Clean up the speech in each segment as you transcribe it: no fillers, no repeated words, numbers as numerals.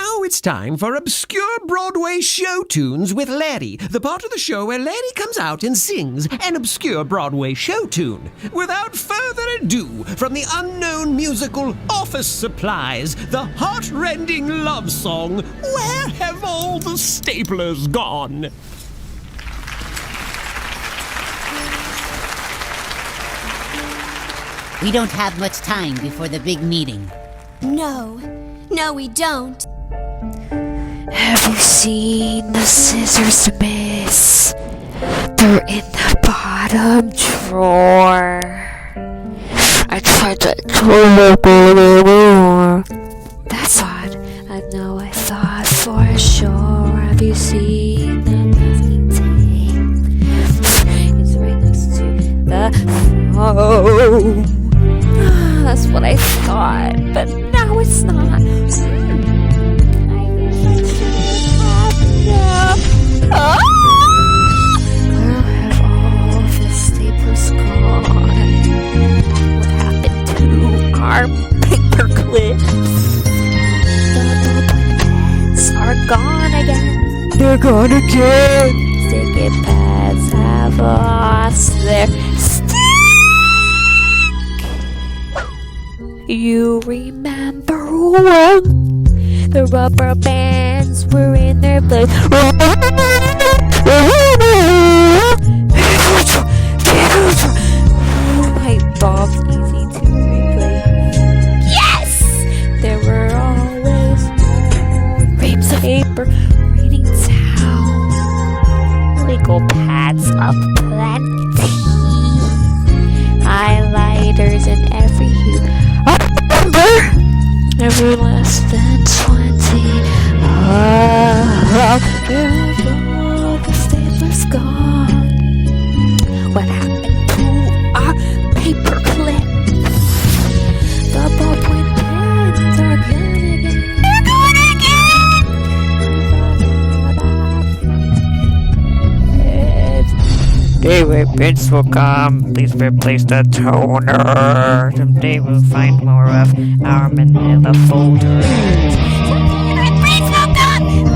Now it's time for Obscure Broadway Show Tunes with Larry, the part of the show where Larry comes out and sings an obscure Broadway show tune. Without further ado, from the unknown musical Office Supplies, the heart-rending love song, Where Have All the Staplers Gone? We don't have much time before the big meeting. No, we don't. Have you seen the scissors, miss? They're in the bottom drawer. I tried to look anymore. That's odd. I know I thought for sure. Have you seen the masking tape? It's right next to the phone. That's what I thought, but now it's not. Where have all the staplers gone? What happened to our paper clips? The pens are gone again. They're gone again. Sticky pads have lost their stick. You remember when the rubber bands were in their place? Light bulbs easy to replace. Yes! There were always reams of paper raining down. Legal pads of plenty. Highlighters in every hue. Never less than 20. Where have all the staplers gone? What happened to our paper clips? The ballpoint pens are gone again. They're gone again. Day where prints will come, please replace the toner. Someday we'll find more of our manila folders.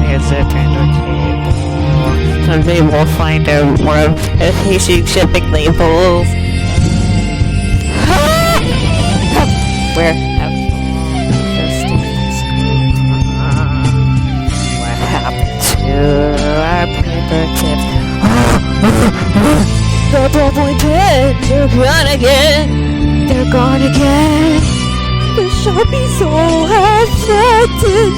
Here's a printer cable. Someday we'll find out more of efficient shipping labels. Where have the staplers gone? What happened to our paper tips? The ballpoint pens are gone again. They're gone again. The Sharpie soul has set in.